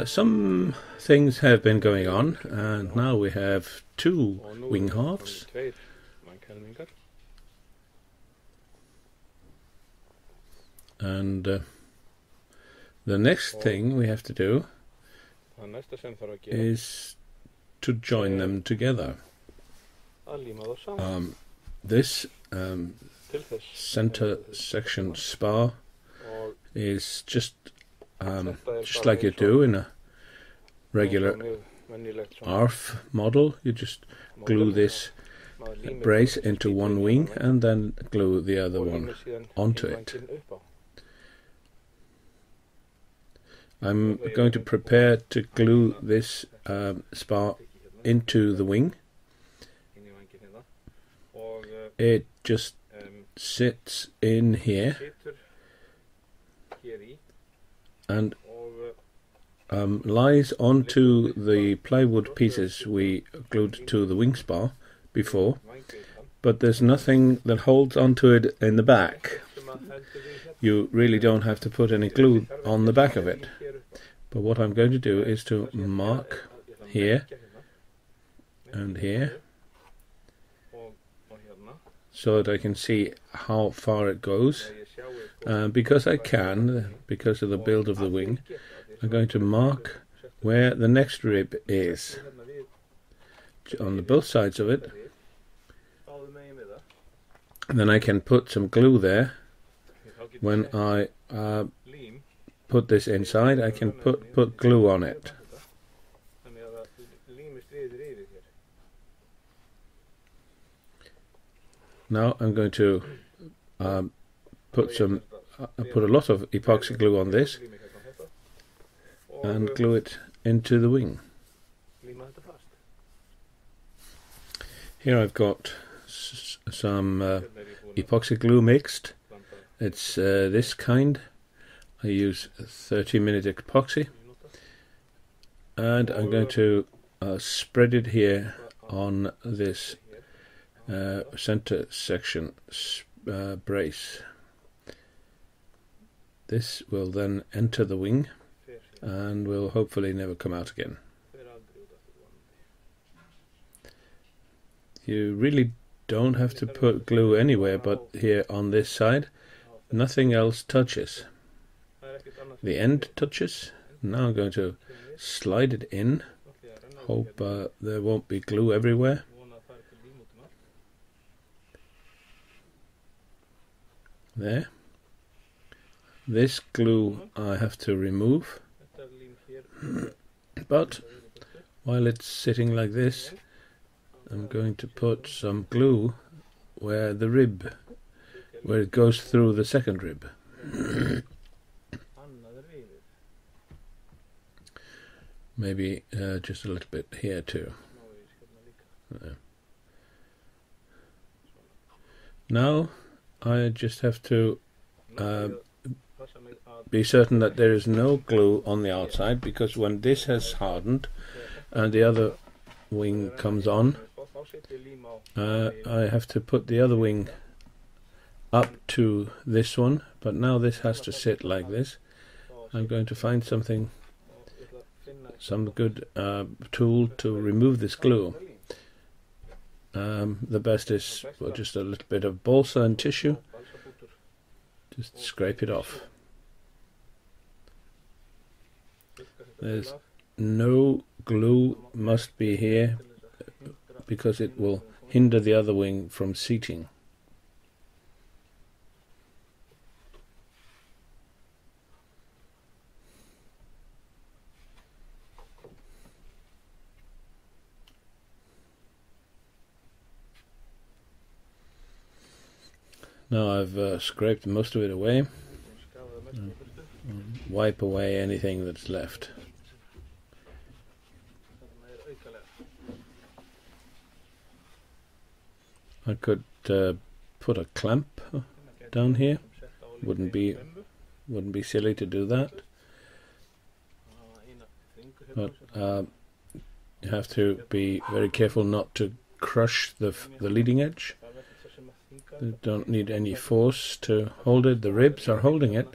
Some things have been going on, and now we have two wing halves. And the next thing we have to do is to join them together. This center section spar is just like you do in a regular ARF model. You just glue this brace into one wing and then glue the other one onto it. I'm going to prepare to glue this spar into the wing. It just sits in here and lies onto the plywood pieces we glued to the wing spar before, but there's nothing that holds onto it in the back. You really don't have to put any glue on the back of it. But what I'm going to do is to mark here and here so that I can see how far it goes. Because I can, because of the build of the wing, I'm going to mark where the next rib is on both sides of it. And then I can put some glue there. When I put this inside, I can put glue on it. Now I'm going to put a lot of epoxy glue on this and glue it into the wing. Here I've got some epoxy glue mixed. It's this kind. I use 30-minute epoxy, and I'm going to spread it here on this center section brace. This will then enter the wing and will hopefully never come out again. You really don't have to put glue anywhere but here on this side. Nothing else touches. The end touches. Now I'm going to slide it in. Hope there won't be glue everywhere. There. This glue I have to remove. But while it's sitting like this, I'm going to put some glue where it goes through the second rib. Maybe just a little bit here too. Now I just have to be certain that there is no glue on the outside, because when this has hardened and the other wing comes on, I have to put the other wing up to this one, but now this has to sit like this. I'm going to find some good tool to remove this glue. The best is just a little bit of balsa and tissue. Just scrape it off. There's no glue must be here because it will hinder the other wing from seating. Now I've scraped most of it away. Wipe away anything that's left. I could put a clamp down here. Wouldn't be silly to do that. But you have to be very careful not to crush the leading edge. You don't need any force to hold it. The ribs are holding it.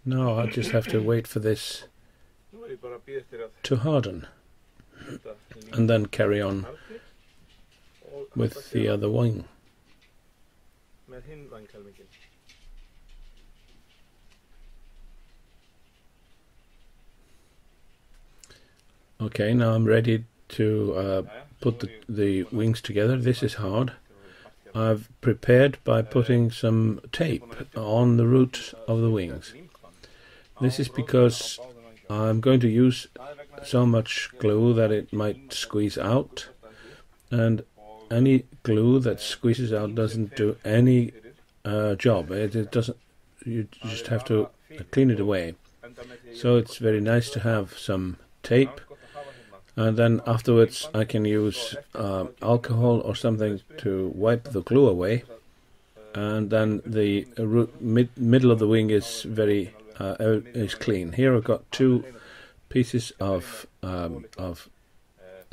Now I just have to wait for this to harden and then carry on with the other wing. Okay, now I'm ready to put the wings together. This is hard. I've prepared by putting some tape on the root of the wings. This is because I'm going to use so much glue that it might squeeze out, and any glue that squeezes out doesn't do any job. It doesn't. You just have to clean it away. So it's very nice to have some tape, and then afterwards I can use alcohol or something to wipe the glue away, and then the middle of the wing is is clean. Here I've got two pieces of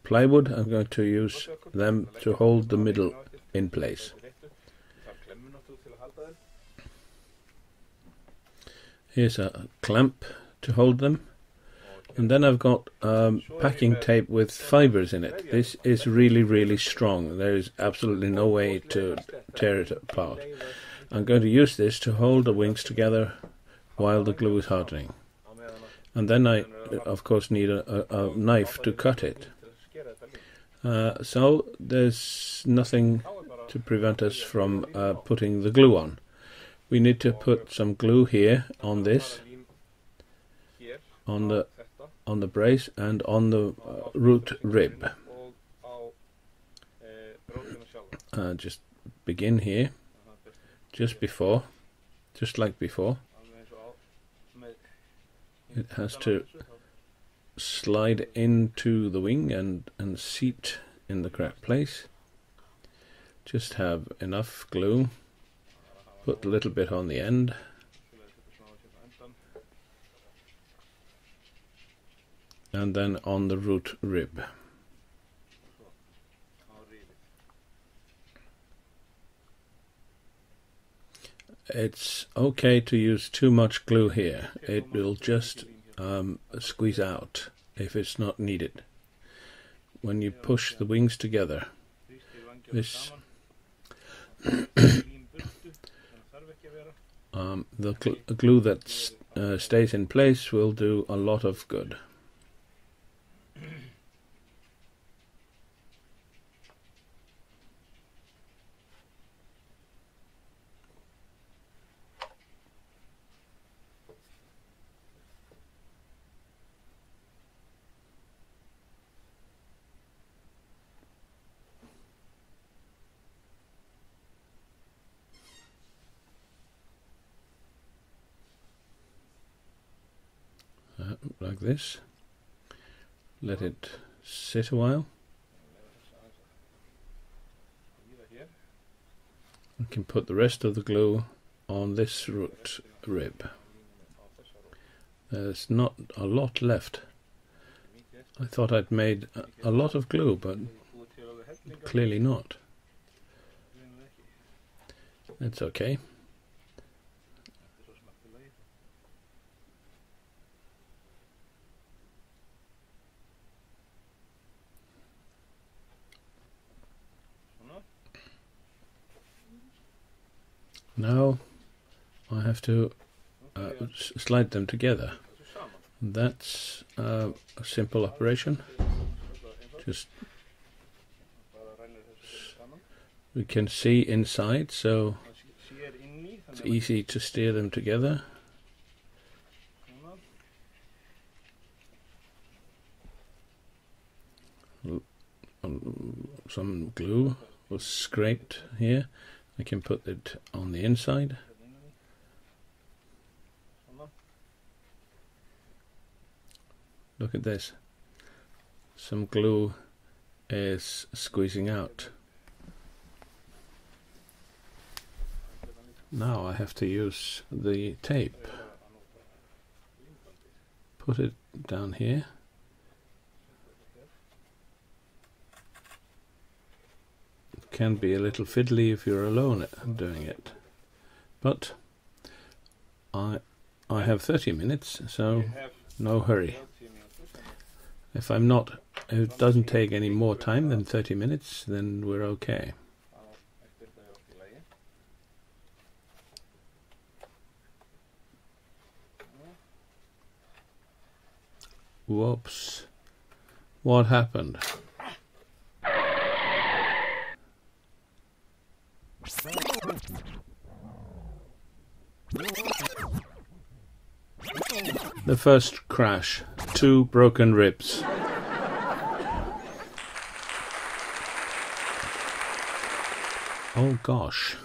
plywood. I'm going to use them to hold the middle in place. Here's a clamp to hold them, and then I've got packing tape with fibers in it. This is really strong. There is absolutely no way to tear it apart. I'm going to use this to hold the wings together while the glue is hardening. And then I, of course, need a knife to cut it. So there's nothing to prevent us from putting the glue on. We need to put some glue here on this, on the brace and on the root rib. Just begin here, just like before. It has to slide into the wing and seat in the correct place. Just have enough glue. Put a little bit on the end. And then on the root rib. It's okay to use too much glue here. It will just squeeze out if it's not needed. When you push the wings together, this the glue that stays in place will do a lot of good. Like this. Let it sit a while. We can put the rest of the glue on this root rib. There's not a lot left. I thought I'd made a lot of glue, but clearly not. That's okay. Now I have to slide them together. That's a simple operation. Just we can see inside, so it's easy to steer them together. Some glue was scraped here. I can put it on the inside. Look at this. Some glue is squeezing out. Now I have to use the tape. Put it down here. Can be a little fiddly if you're alone doing it, but I I have 30 minutes, so no hurry. If I'm not, if it doesn't take any more time than 30 minutes, then we're okay. Whoops. What happened? The first crash. 2 broken ribs. Oh gosh.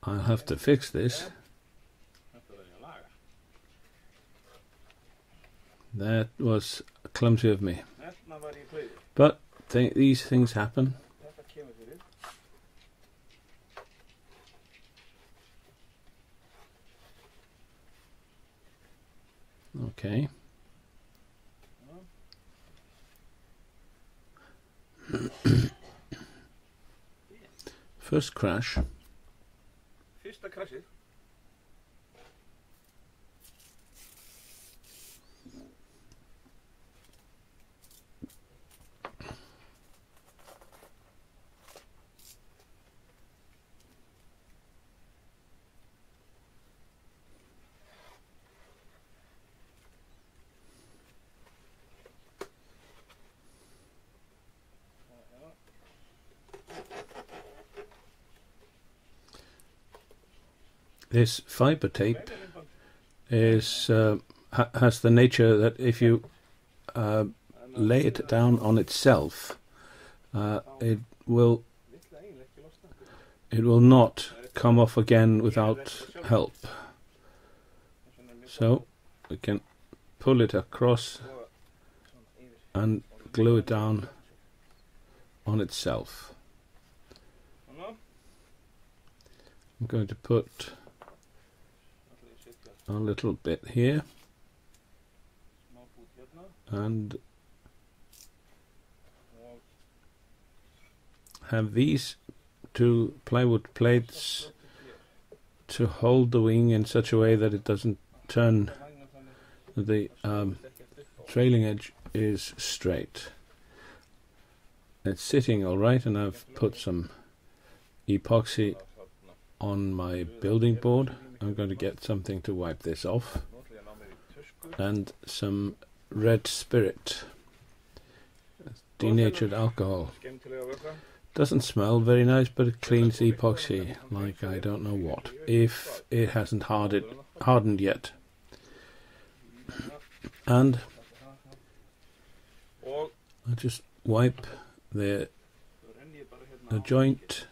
I'll have to fix this. That was clumsy of me. But these things happen. Okay. First crash. This fiber tape is has the nature that if you lay it down on itself, it will not come off again without help. So we can pull it across and glue it down on itself. I'm going to put a little bit here and have these 2 plywood plates to hold the wing in such a way that it doesn't turn. The trailing edge is straight. It's sitting all right, and I've put some epoxy on my building board. I'm going to get something to wipe this off, and some red spirit, denatured alcohol. Doesn't smell very nice, but it cleans the epoxy like I don't know what, if it hasn't hardened yet. And I just wipe the joint.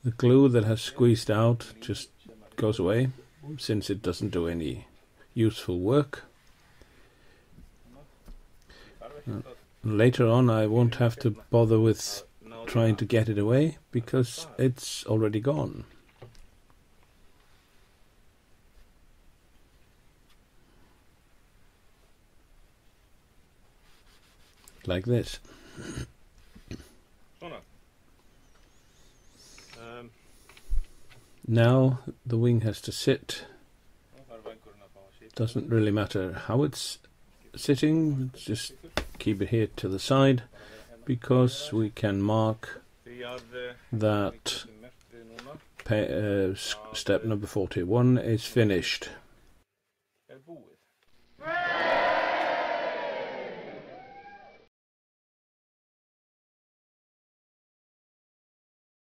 The glue that has squeezed out just goes away, since it doesn't do any useful work. Later on I won't have to bother with trying to get it away, because it's already gone. Like this. Now the wing has to sit. Doesn't really matter how it's sitting, just keep it here to the side, because we can mark that step number 41 is finished.